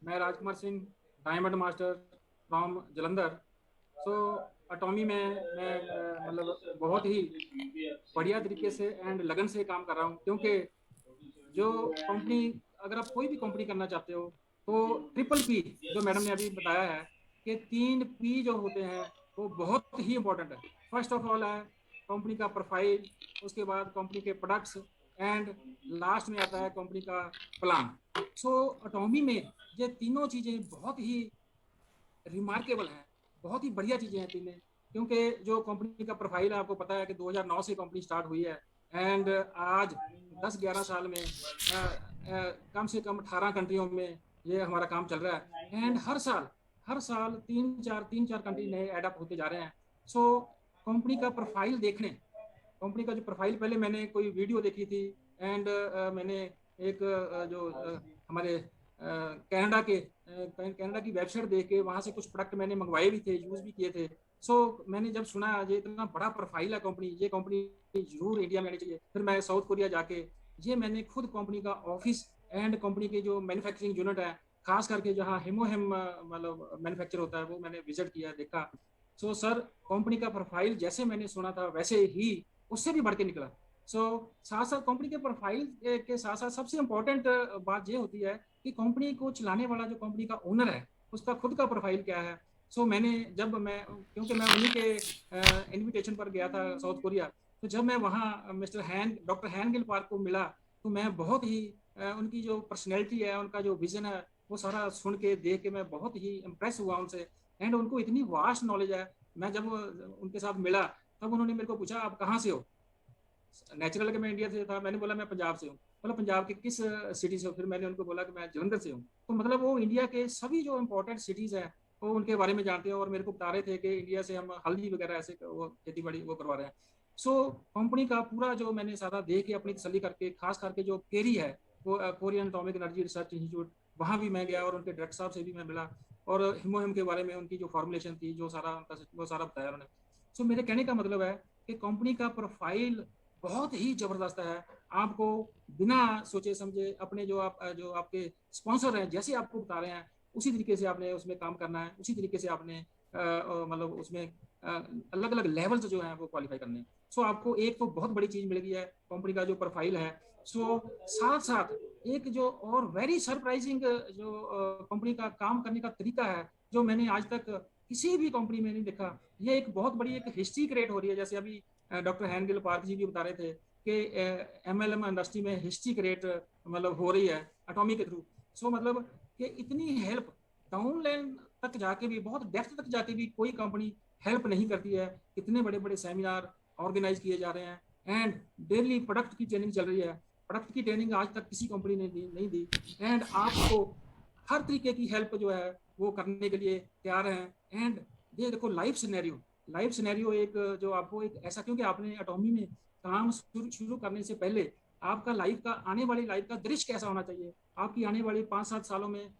मैं Rajkumar Singh, diamond master from Jalandhar. So अटोमी में मैं मतलब बहुत ही बढ़िया तरीके से एंड लगन से काम कर रहा हूँ, क्योंकि जो कंपनी, अगर आप कोई भी कंपनी करना चाहते हो तो ट्रिपल पी, जो मैडम ने अभी बताया है कि 3 पी जो होते हैं वो बहुत ही इंपॉर्टेंट है। फर्स्ट ऑफ ऑल है कंपनी का प्रोफाइल, उसके बाद कंपनी के प्रोडक्ट्स, एंड लास्ट में आता है कंपनी का प्लान। सो अटोमी में ये तीनों चीज़ें बहुत ही रिमार्केबल है, बहुत ही बढ़िया चीज़ें हैं तीनों। क्योंकि जो कंपनी का प्रोफाइल है, आपको पता है कि 2009 से कंपनी स्टार्ट हुई है, एंड आज 10-11 साल में कम से कम 18 कंट्रियों में ये हमारा काम चल रहा है। एंड हर साल तीन चार कंट्री नए एडअप होते जा रहे हैं। सो कंपनी का प्रोफाइल देखने, कंपनी का जो प्रोफाइल, पहले मैंने कोई वीडियो देखी थी, एंड मैंने एक हमारे कनाडा के कनाडा की वेबसाइट देख के वहाँ से कुछ प्रोडक्ट मैंने मंगवाए भी थे, यूज़ भी किए थे। सो मैंने जब सुना ये इतना बड़ा प्रोफाइल है कंपनी, ये कंपनी जरूर इंडिया में आनी चाहिए, फिर मैं साउथ कोरिया जाके ये मैंने खुद कंपनी का ऑफिस एंड कंपनी के जो मैन्युफैक्चरिंग यूनिट है, खास करके जहाँ हेमोहेम मतलब मैन्युफैक्चर होता है, वो मैंने विजिट किया, देखा। सो सर, कंपनी का प्रोफाइल जैसे मैंने सुना था वैसे ही उससे भी बढ़ के निकला। सो साथ साथ कंपनी के प्रोफाइल के साथ साथ सबसे इम्पोर्टेंट बात ये होती है कि कंपनी को चलाने वाला जो कंपनी का ओनर है, उसका खुद का प्रोफाइल क्या है। सो मैंने, जब मैं, क्योंकि मैं उन्हीं के इनविटेशन पर गया था साउथ कोरिया, तो जब मैं वहाँ डॉक्टर हैनगिल पार्क को मिला, तो मैं बहुत ही उनकी जो पर्सनैलिटी है, उनका जो विजन है, वो सारा सुन के देख के मैं बहुत ही इम्प्रेस हुआ उनसे। एंड उनको इतनी वास्ट नॉलेज है। मैं जब उनके साथ मिला, तब उन्होंने मेरे को पूछा आप कहाँ से हो। नेचुरल के मैं इंडिया से था, मैंने बोला मैं पंजाब से हूँ। बोला पंजाब के किस सिटी से हो, फिर मैंने उनको बोला कि मैं जलंधर से हूँ। तो मतलब वो इंडिया के सभी जो इम्पोर्टेंट सिटीज़ हैं वो उनके बारे में जानते हैं, और मेरे को बता रहे थे कि इंडिया से हम हल्दी वगैरह ऐसे वो खेती बाड़ी वो करवा रहे हैं। सो कंपनी का पूरा जो मैंने सारा देख के अपनी तसली करके, खास करके जो केरी है, वो Korean atomic energy research institute, वहाँ भी मैं गया और उनके डायरेक्टर साहब से भी मैं मिला, और हिमोहिम के बारे में उनकी जो फॉर्मुलेशन थी, जो सारा उनका वो सारा बताया उन्होंने। सो मेरे कहने का मतलब है कि कंपनी का प्रोफाइल बहुत ही जबरदस्त है। आपको बिना सोचे समझे अपने जो आपके स्पॉन्सर हैं जैसे आपको बता रहे हैं, उसी तरीके से आपने उसमें काम करना है, उसी तरीके से आपने मतलब उसमें अलग अलग लेवल्स जो हैं वो क्वालिफाई करने हैं। सो आपको एक तो बहुत बड़ी चीज़ मिल गई है कंपनी का जो प्रोफाइल है। सो साथ साथ एक जो और वेरी सरप्राइजिंग जो कंपनी का काम करने का तरीका है, जो मैंने आज तक किसी भी कंपनी में नहीं देखा। ये एक बहुत बड़ी एक हिस्ट्री क्रिएट हो रही है, जैसे अभी डॉक्टर हैनगिल पार्क जी भी बता रहे थे कि एमएलएम इंडस्ट्री में हिस्ट्री क्रिएट मतलब हो रही है एटॉमी के थ्रू। सो मतलब कि इतनी हेल्प डाउन लाइन तक जाके भी, बहुत डेप्थ तक जाके भी कोई कंपनी हेल्प नहीं करती है। इतने बड़े बड़े सेमिनार ऑर्गेनाइज किए जा रहे हैं, एंड डेली प्रोडक्ट की ट्रेनिंग चल रही है। प्रोडक्ट की ट्रेनिंग आज तक किसी कंपनी ने नहीं दी, एंड आपको हर तरीके की हेल्प जो है वो करने के लिए तैयार हैं। एंड ये देखो लाइफ सिनेरियो एक जो आपको एक ऐसा, क्योंकि आपने एटॉमी में काम शुरू करने से पहले आपका लाइफ का, आने वाली लाइफ का दृश्य कैसा होना चाहिए, आपकी आने वाली 5-7 सालों में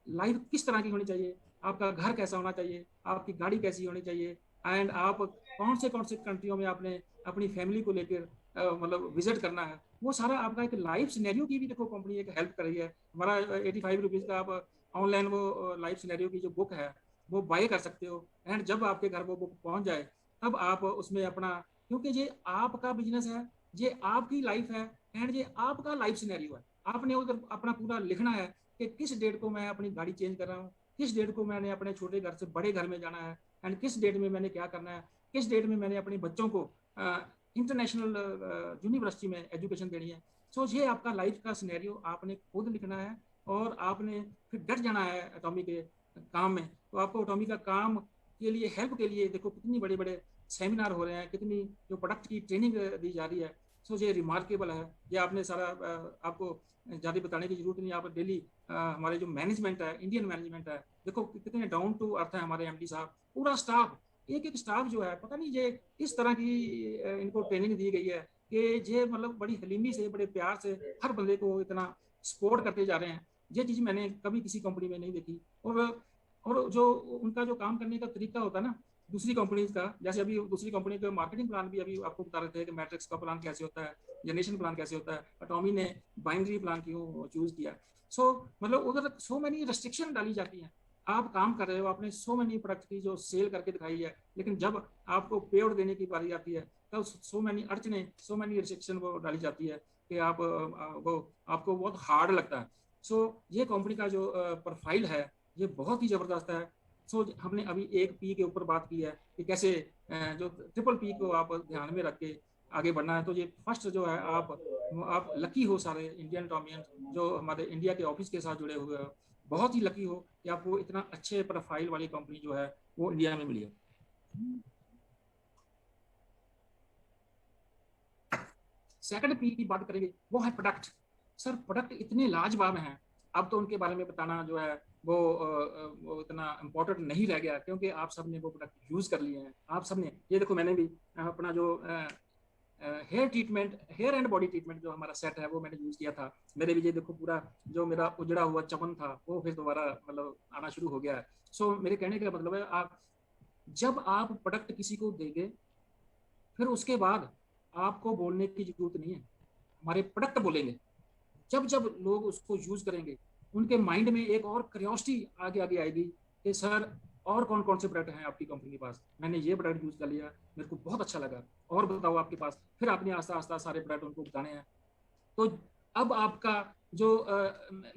लाइफ किस तरह की होनी चाहिए, आपका घर कैसा होना चाहिए, आपकी गाड़ी कैसी होनी चाहिए, एंड आप कौन से कंट्रियों में आपने अपनी फैमिली को लेकर मतलब विजिट करना है, वो सारा आपका एक लाइफ सिनेरियो की भी देखो कंपनी एक हेल्प कर रही है। हमारा 85 रुपीज़ का आप ऑनलाइन वो लाइफ सिनेरियो की जो बुक है वो बाय कर सकते हो। एंड जब आपके घर वो बुक पहुंच जाए, तब आप उसमें अपना, क्योंकि ये आपका बिजनेस है, ये आपकी लाइफ है, एंड ये आपका लाइफ सिनेरियो है। आपने उधर अपना पूरा लिखना है कि किस डेट को मैं अपनी गाड़ी चेंज कर रहा हूँ, किस डेट को मैंने अपने छोटे घर से बड़े घर में जाना है, एंड किस डेट में मैंने क्या करना है, किस डेट में मैंने अपने बच्चों को इंटरनेशनल यूनिवर्सिटी में एजुकेशन देनी है। सो ये आपका लाइफ का सिनेरियो आपने खुद लिखना है, और आपने फिर डट जाना है एटॉमी के काम में। तो आपको एटॉमी का काम के लिए, हेल्प के लिए देखो कितनी बड़े बड़े सेमिनार हो रहे हैं, कितनी जो प्रोडक्ट की ट्रेनिंग दी जा रही है। सो ये रिमार्केबल है। ये आपने सारा आपको ज़्यादा बताने की जरूरत नहीं। आप डेली हमारे जो मैनेजमेंट है, इंडियन मैनेजमेंट है, देखो कितने डाउन टू अर्थ है हमारे एमडी साहब, पूरा स्टाफ, एक एक स्टाफ जो है, पता नहीं ये किस तरह की इनको ट्रेनिंग दी गई है कि ये मतलब बड़ी हलीमी से, बड़े प्यार से हर बंदे को इतना सपोर्ट करते जा रहे हैं। ये चीज़ मैंने कभी किसी कंपनी में नहीं देखी। और जो उनका जो काम करने का तरीका होता है ना, दूसरी कंपनीज का, जैसे अभी दूसरी कंपनी का मार्केटिंग प्लान भी अभी आपको बता रहे थे कि मैट्रिक्स का प्लान कैसे होता है, जनरेशन प्लान कैसे होता है, अटॉमी ने बाइनरी प्लान क्यों चूज किया। सो मतलब उधर सो मैनी रेस्ट्रिक्शन डाली जाती हैं। आप काम कर रहे हो, आपने सो मैनी प्रोडक्ट की जो सेल करके दिखाई है, लेकिन जब आपको पे आउट देने की बारी आती है तब सो मैनी अड़चने, सो मैनी रिस्ट्रिक्शन वो डाली जाती है कि आप वो आपको बहुत हार्ड लगता है। सो ये कंपनी का जो प्रोफाइल है ये बहुत ही ज़बरदस्त है। सो हमने अभी एक पी के ऊपर बात की है कि कैसे जो ट्रिपल पी को आप ध्यान में रख के आगे बढ़ना है। तो ये फर्स्ट जो है, आप लकी हो सारे इंडियन टॉमियन जो हमारे इंडिया के ऑफिस के साथ जुड़े हुए हो, बहुत ही लकी हो कि आपको इतना अच्छे प्रोफाइल वाली कंपनी जो है वो इंडिया में मिली है। सेकंड पी की बात करेंगे, वो है प्रोडक्ट। सर प्रोडक्ट इतने लाजवाब हैं, अब तो उनके बारे में बताना जो है वो इतना इम्पोर्टेंट नहीं रह गया, क्योंकि आप सब ने वो प्रोडक्ट यूज़ कर लिए हैं। आप सब ने, ये देखो मैंने भी अपना जो hair treatment, hair and body treatment जो हमारा सेट है वो मैंने यूज़ किया था। मेरे भी ये देखो पूरा जो मेरा उजड़ा हुआ चमन था वो फिर दोबारा मतलब आना शुरू हो गया है। सो मेरे कहने का मतलब है, आप जब आप प्रोडक्ट किसी को देंगे फिर उसके बाद आपको बोलने की जरूरत नहीं है, हमारे प्रोडक्ट बोलेंगे। जब जब लोग उसको यूज करेंगे उनके माइंड में एक और क्यूरियोसिटी आगे आगे आएगी कि सर और कौन कौन से प्रोडक्ट हैं आपकी कंपनी के पास, मैंने ये प्रोडक्ट यूज कर लिया, मेरे को बहुत अच्छा लगा, और बताओ आपके पास। फिर आपने आस्ता आस्ता सारे प्रोडक्ट उनको बताने हैं। तो अब आपका जो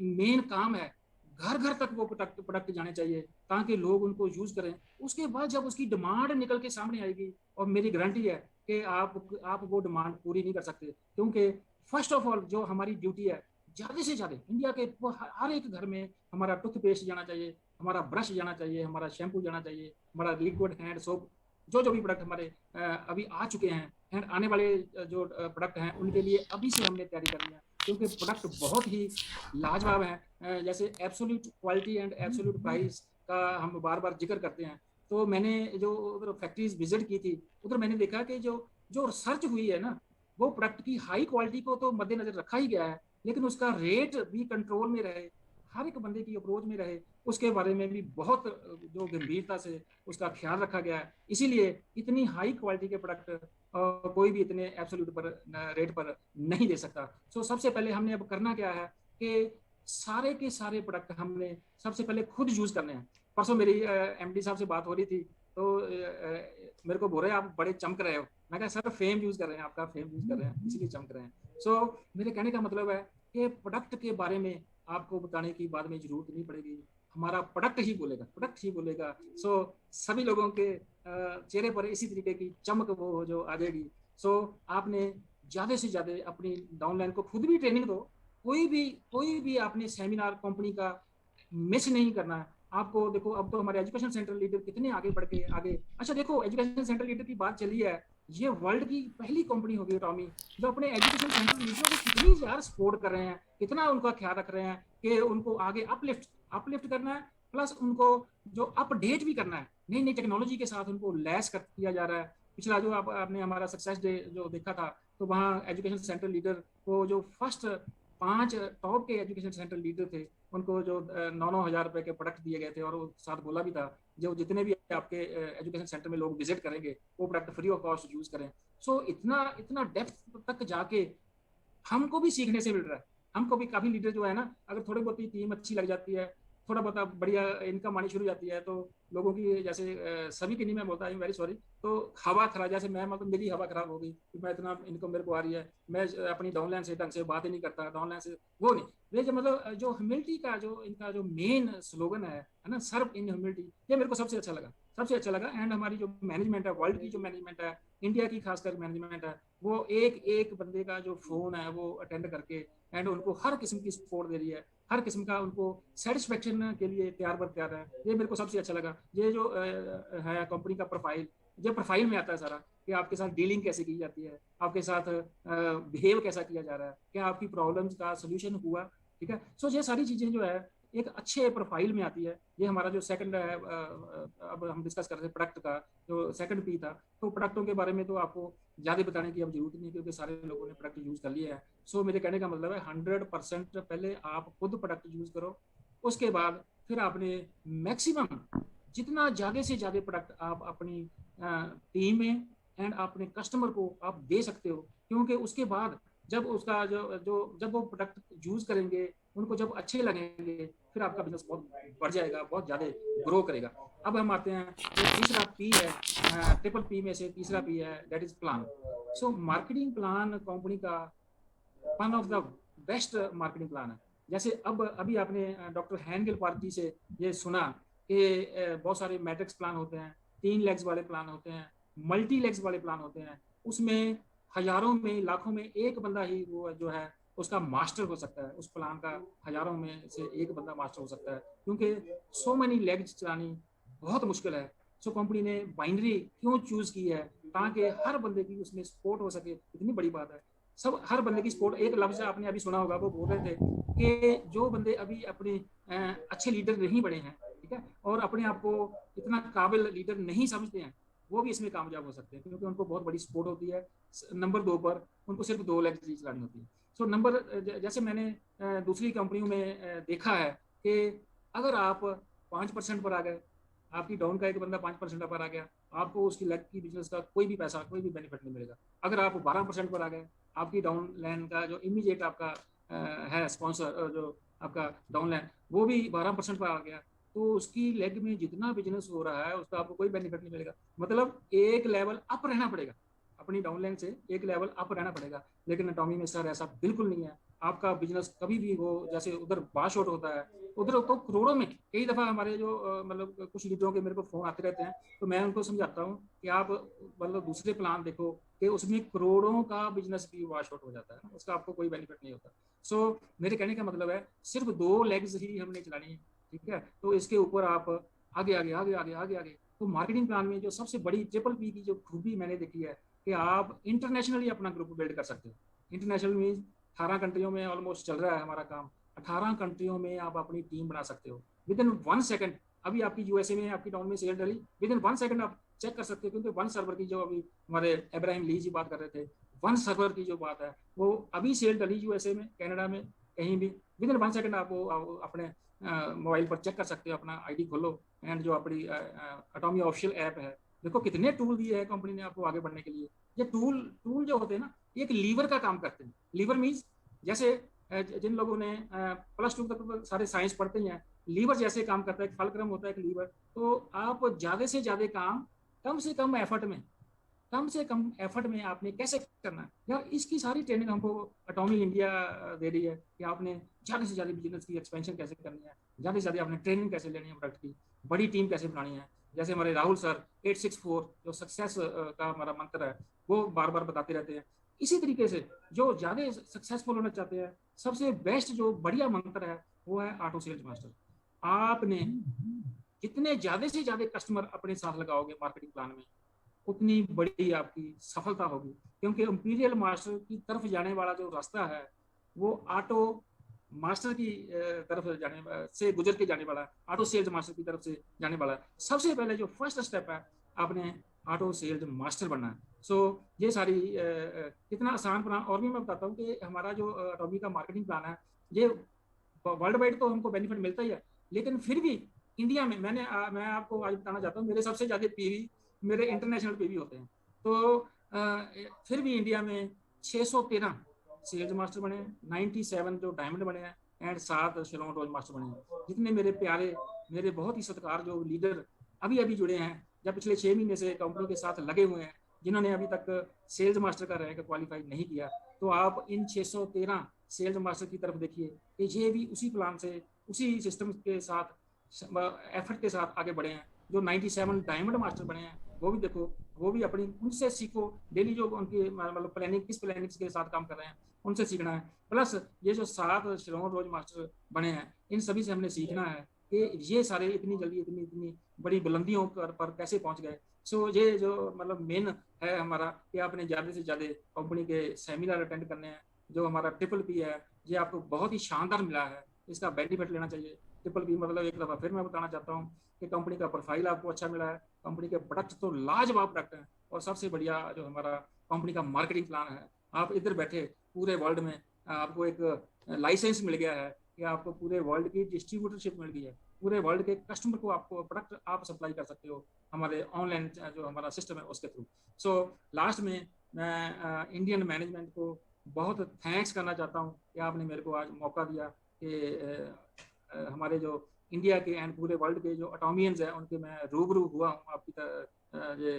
मेन काम है, घर घर तक वो प्रोडक्ट प्रोडक्ट जाने चाहिए ताकि लोग उनको यूज करें। उसके बाद जब उसकी डिमांड निकल के सामने आएगी, और मेरी गारंटी है कि आप वो डिमांड पूरी नहीं कर सकते, क्योंकि फर्स्ट ऑफ ऑल जो हमारी ड्यूटी है, ज़्यादा से ज़्यादा इंडिया के हर एक घर में हमारा टूथपेस्ट जाना चाहिए, हमारा ब्रश जाना चाहिए, हमारा शैम्पू जाना चाहिए, हमारा लिक्विड हैंड सोप, जो जो भी प्रोडक्ट हमारे अभी आ चुके हैं एंड आने वाले जो प्रोडक्ट हैं उनके लिए अभी से हमने तैयारी करनी है, क्योंकि प्रोडक्ट बहुत ही लाजवाब है। जैसे absolute quality and absolute price का हम बार बार जिक्र करते हैं। तो मैंने जो उधर फैक्ट्रीज विजिट की थी, उधर मैंने देखा कि जो जो रिसर्च हुई है ना, वो प्रोडक्ट की हाई क्वालिटी को तो मद्देनजर रखा ही गया है, लेकिन उसका रेट भी कंट्रोल में रहे, हर एक बंदे की अप्रोच में रहे, उसके बारे में भी बहुत जो गंभीरता से उसका ख्याल रखा गया है। इसीलिए इतनी हाई क्वालिटी के प्रोडक्ट कोई भी इतने एब्सोल्यूट पर रेट पर नहीं दे सकता। सो सबसे पहले हमने अब करना क्या है कि सारे के सारे प्रोडक्ट हमने सबसे पहले खुद यूज करने हैं। परसों मेरी एमडी साहब से बात हो रही थी, तो मेरे को बोल रहे हैं आप बड़े चमक रहे हो। मैं कहा सर फेम यूज कर रहे हैं, आपका फेम यूज कर रहे हैं इसीलिए चमक रहे हैं। सो मेरे कहने का मतलब है कि प्रोडक्ट के बारे में आपको बताने की बाद में जरूरत नहीं पड़ेगी, हमारा प्रोडक्ट ही बोलेगा, प्रोडक्ट ही बोलेगा। सो सभी लोगों के चेहरे पर इसी तरीके की चमक वो जो आ जाएगी। सो आपने ज़्यादा से ज़्यादा अपनी डाउनलाइन को खुद भी ट्रेनिंग दो, कोई भी आपने सेमिनार कंपनी का मिस नहीं करना है। आपको देखो अब तो हमारे एजुकेशन सेंटर लीडर कितने आगे बढ़ के आगे, अच्छा देखो एजुकेशन सेंटर लीडर की बात चली है, ये वर्ल्ड की पहली कंपनी होगी टॉमी जो अपने एजुकेशन सेंटर लीडरों को कितनी यार सपोर्ट कर रहे हैं, कितना उनका ख्याल रख रहे हैं कि उनको आगे अपलिफ्ट अपलिफ्ट करना है, प्लस उनको जो अपडेट भी करना है, नई नई टेक्नोलॉजी के साथ उनको लैस कर किया जा रहा है। पिछला जो आपने हमारा सक्सेस डे जो देखा था, तो वहाँ एजुकेशन सेंटर लीडर को जो फर्स्ट 5 टॉप के एजुकेशन सेंटर लीडर थे, उनको जो 9-9 हज़ार रुपए के प्रोडक्ट दिए गए थे, और वो साथ बोला भी था जो जितने भी आपके एजुकेशन सेंटर में लोग विजिट करेंगे वो product free of cost use करें। सो इतना इतना डेप्थ तक जाके हमको भी सीखने से मिल रहा है। हमको भी काफी लीडर जो है ना, अगर थोड़ी बहुत टीम अच्छी लग जाती है, थोड़ा बहुत बढ़िया इनकम आनी शुरू हो जाती है, तो लोगों की जैसे सभी की नहीं मैं बोलता, आई एम वेरी सॉरी, तो हवा खराब, जैसे मैं मतलब मेरी हवा खराब हो गई कि मैं इतना इनकम मेरे को आ रही है, मैं अपनी डाउनलाइन से ढंग से बात ही नहीं करता, डाउनलाइन से वो नहीं। ये जो मतलब जो ह्यूमिलिटी का जो इनका जो मेन स्लोगन है ना, सर्व इन ह्यूमिलिटी, ये मेरे को सबसे अच्छा लगा, सबसे अच्छा लगा। एंड हमारी जो मैनेजमेंट है, वर्ल्ड की जो मैनेजमेंट है, इंडिया की खासकर मैनेजमेंट है, वो एक एक बंदे का जो फोन है वो अटेंड करके एंड उनको हर किस्म की सपोर्ट दे रही है, हर किस्म का उनको सेटिस्फेक्शन के लिए तैयार बर तैयार है। ये मेरे को सबसे अच्छा लगा। ये जो है कंपनी का प्रोफाइल, ये प्रोफाइल में आता है सारा कि आपके साथ डीलिंग कैसे की जाती है, आपके साथ बिहेव कैसा किया जा रहा है, क्या आपकी प्रॉब्लम्स का सोल्यूशन हुआ, ठीक है। सो ये सारी चीज़ें जो है एक अच्छे प्रोफाइल में आती है। ये हमारा जो सेकंड है, अब हम डिस्कस कर रहे थे प्रोडक्ट का, जो सेकंड पी था। तो प्रोडक्टों के बारे में तो आपको ज़्यादा बताने की अब जरूरत नहीं, क्योंकि सारे लोगों ने प्रोडक्ट यूज़ कर लिया है। सो मेरे कहने का मतलब है 100% पहले आप खुद प्रोडक्ट यूज़ करो, उसके बाद फिर आपने मैक्सिमम जितना ज़्यादा से ज़्यादा प्रोडक्ट आप अपनी टीम में एंड अपने कस्टमर को आप दे सकते हो, क्योंकि उसके बाद जब उसका जो जो जब वो प्रोडक्ट यूज़ करेंगे उनको जब अच्छे लगेंगे फिर आपका बिजनेस बहुत बढ़ जाएगा, बहुत ज़्यादा ग्रो करेगा। अब हम आते हैं जो तीसरा पी है, ट्रिपल पी में से तीसरा पी है, that is plan. So marketing plan company का one of the best marketing plan है। जैसे अब अभी आपने डॉक्टर हैंगल पार्क जी से ये सुना कि बहुत सारे मैट्रिक्स प्लान होते हैं, 3 लेग्स वाले प्लान होते हैं, मल्टी लेग्स वाले प्लान होते हैं। उसमें हजारों में लाखों में एक बंदा ही वो जो है उसका मास्टर हो सकता है, उस प्लान का हजारों में से एक बंदा मास्टर हो सकता है, क्योंकि सो मेनी लेग्स चलानी बहुत मुश्किल है। सो कंपनी ने बाइनरी क्यों चूज की है, ताकि हर बंदे की उसमें सपोर्ट हो सके, इतनी बड़ी बात है। सब हर बंदे की सपोर्ट, एक लफ्ज आपने अभी सुना होगा, वो बोल रहे थे कि जो बंदे अभी अपने अच्छे लीडर नहीं बने हैं, ठीक है, और अपने आप को इतना काबिल लीडर नहीं समझते हैं, वो भी इसमें कामयाब हो सकते हैं, क्योंकि उनको बहुत बड़ी सपोर्ट होती है। नंबर 2 पर उनको सिर्फ 2 लाख चीज चलानी होती है। सो नंबर जैसे मैंने दूसरी कंपनियों में देखा है कि अगर आप 5% पर आ गए, आपकी डाउन का एक बंदा 5% पर आ गया, आपको उसकी लेग की बिजनेस का कोई भी पैसा, कोई भी बेनिफिट नहीं मिलेगा। अगर आप 12% पर आ गए, आपकी डाउन लाइन का जो इमीडिएट आपका है स्पॉन्सर, जो आपका डाउन लाइन वो भी 12% पर आ गया, तो उसकी लेग में जितना बिजनेस हो रहा है उसका आपको कोई बेनिफिट नहीं मिलेगा। मतलब एक लेवल अप रहना पड़ेगा, अपनी डाउन लाइन से एक लेवल अप रहना पड़ेगा। लेकिन एटॉमी में सर ऐसा बिल्कुल नहीं है। आपका बिजनेस कभी भी हो, जैसे उधर बाश आउट होता है, उधर तो करोड़ों में, कई दफा हमारे जो मतलब कुछ लीडरों के मेरे को फोन आते रहते हैं, तो मैं उनको समझाता हूँ कि आप मतलब दूसरे प्लान देखो कि उसमें करोड़ों का बिजनेस भी वॉश आउट हो जाता है, उसका आपको कोई बेनिफिट नहीं होता। मेरे कहने का मतलब है सिर्फ 2 लेग्स ही हमने चलानी है, ठीक है, तो इसके ऊपर आप आगे आगे आगे आगे आगे आगे। तो मार्केटिंग प्लान में जो सबसे बड़ी ट्रिपल पी की जो खूबी मैंने देखी है कि आप इंटरनेशनली अपना ग्रुप बिल्ड कर सकते हो। इंटरनेशनल मीन 18 कंट्रियों में ऑलमोस्ट चल रहा है हमारा काम। 18 कंट्रियों में आप अपनी टीम बना सकते हो विद इन 1 सेकंड। अभी आपकी यूएसए में आपकी टाउन में सेल डली, विद इन 1 सेकंड आप चेक कर सकते हो, क्योंकि वन सर्वर की जो अभी हमारे इब्राहिम ली जी बात कर रहे थे, वन सर्वर की जो बात है वो अभी सेल डली यूएसए में, कनाडा में, कहीं भी विद इन 1 सेकंड आप अपने मोबाइल पर चेक कर सकते हो, अपना आईडी खोलो एंड जो अपनी अटोमी ऑफिशियल ऐप है, देखो कितने टूल दिए हैं कंपनी ने आपको आगे बढ़ने के लिए। ये टूल टूल जो होते हैं ना, एक लीवर का काम करते हैं। लीवर मीन्स जैसे जिन लोगों ने +2 तक तो सारे साइंस पढ़ते हैं, लीवर जैसे काम करता है, एक फलक्रम होता है एक लीवर। तो आप ज्यादा से ज्यादा काम कम से कम एफर्ट में, कम से कम एफर्ट में आपने कैसे करना है यार, इसकी सारी ट्रेनिंग हमको अटॉमी इंडिया दे रही है कि आपने ज़्यादा से ज़्यादा बिजनेस की एक्सपेंशन कैसे करनी है, ज़्यादा से ज़्यादा आपने ट्रेनिंग कैसे लेनी है प्रोडक्ट की, बड़ी टीम कैसे बनानी है। जैसे हमारे राहुल सर 864 जो सक्सेस का हमारा मंत्र है वो बार बार बताते रहते हैं। इसी तरीके से जो ज़्यादा सक्सेसफुल होना चाहते हैं, सबसे बेस्ट जो बढ़िया मंत्र है वो है ऑटो सेल्स मास्टर। आपने जितने ज़्यादा से ज़्यादा कस्टमर अपने साथ लगाओगे मार्केटिंग प्लान में, उतनी बड़ी आपकी सफलता होगी। क्योंकि इंपीरियल मास्टर की तरफ जाने वाला जो रास्ता है वो ऑटो मास्टर की तरफ जाने से गुजर के जाने वाला है, ऑटो सेल्स मास्टर की तरफ से जाने वाला है। सबसे पहले जो फर्स्ट स्टेप है, आपने ऑटो सेल्स मास्टर बनना है। ये सारी कितना आसान प्लान, और भी मैं बताता हूँ कि हमारा जो अटॉमी का मार्केटिंग प्लान है, ये वर्ल्ड वाइड तो हमको बेनिफिट मिलता ही है, लेकिन फिर भी इंडिया में मैं आपको आज बताना चाहता हूँ, मेरे सबसे ज्यादा पीवी मेरे इंटरनेशनल पीवी होते हैं। तो फिर भी इंडिया में 613 सेल्स मास्टर बने हैं, 97 जो डायमंड बने हैं, एंड 7 शिलोंग रोज मास्टर बने हैं। जितने मेरे प्यारे, मेरे बहुत ही सत्कार जो लीडर अभी अभी जुड़े हैं, जब पिछले 6 महीने से कंपनी के साथ लगे हुए हैं, जिन्होंने अभी तक सेल्स मास्टर का रैंक क्वालिफाई नहीं किया, तो आप इन 613 सेल्स मास्टर की तरफ देखिए कि ये भी उसी प्लान से, उसी सिस्टम के साथ, एफर्ट के साथ आगे बढ़े हैं। जो 97 डायमंड मास्टर बने हैं वो भी देखो, वो भी अपनी उनसे सीखो। डेली जो उनकी मतलब प्लानिंग, किस प्लानिंग के साथ काम कर रहे हैं उनसे सीखना है। प्लस ये जो 7 शिलोंग रोज मास्टर बने हैं, इन सभी से हमने सीखना है कि ये सारे इतनी जल्दी इतनी इतनी बड़ी बुलंदियों पर कैसे पहुंच गए। ये जो मतलब मेन है हमारा कि आपने ज़्यादा से ज़्यादा कंपनी के सेमिनार अटेंड करने हैं। जो हमारा ट्रिपल पी है, ये आपको बहुत ही शानदार मिला है, इसका बेनिफिट लेना चाहिए। ट्रिपल पी मतलब एक दफ़ा फिर मैं बताना चाहता हूँ कि कंपनी का प्रोफाइल आपको अच्छा मिला है, कंपनी के प्रोडक्ट तो लाजवाब प्रोडक्ट हैं, और सबसे बढ़िया जो हमारा कंपनी का मार्केटिंग प्लान है। आप इधर बैठे पूरे वर्ल्ड में आपको एक लाइसेंस मिल गया है कि आपको पूरे वर्ल्ड की डिस्ट्रीब्यूटरशिप मिल गई है, पूरे वर्ल्ड के कस्टमर को आपको प्रोडक्ट आप सप्लाई कर सकते हो हमारे ऑनलाइन जो हमारा सिस्टम है उसके थ्रू। लास्ट में मैं इंडियन मैनेजमेंट को बहुत थैंक्स करना चाहता हूँ कि आपने मेरे को आज मौका दिया हमारे जो इंडिया के एंड पूरे वर्ल्ड के जो अटोमियंस हैं उनके मैं रूबरू हुआ हूँ। आपकी ये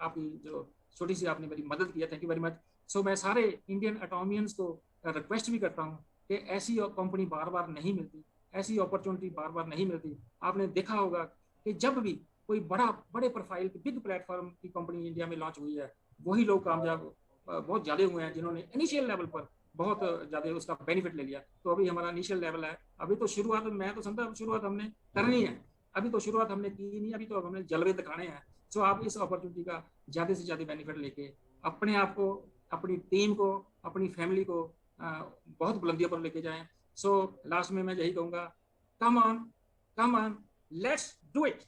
आपकी जो छोटी सी आपने मेरी मदद किया, थैंक यू वेरी मच। सो मैं सारे इंडियन अटोमियंस को रिक्वेस्ट भी करता हूँ कि ऐसी कंपनी बार बार नहीं मिलती, ऐसी अपॉर्चुनिटी बार बार नहीं मिलती। आपने देखा होगा कि जब भी कोई बड़े प्रोफाइल की बिग प्लेटफॉर्म की कंपनी इंडिया में लॉन्च हुई है, वही लोग कामयाब बहुत ज़्यादा हुए हैं जिन्होंने इनिशियल लेवल पर बहुत ज़्यादा उसका बेनिफिट ले लिया। तो अभी हमारा इनिशियल लेवल है, अभी तो शुरुआत, मैं तो समझता शुरुआत हमने करनी है, अभी तो शुरुआत हमने की नहीं, अभी तो हमने जलवे दिखाने हैं। सो आप इस अपॉर्चुनिटी का ज़्यादा से ज़्यादा बेनिफिट लेके अपने आप को, अपनी टीम को, अपनी फैमिली को बहुत बुलंदियों पर लेके जाएं। सो लास्ट में मैं यही कहूँगा, come on, come on, let's do it.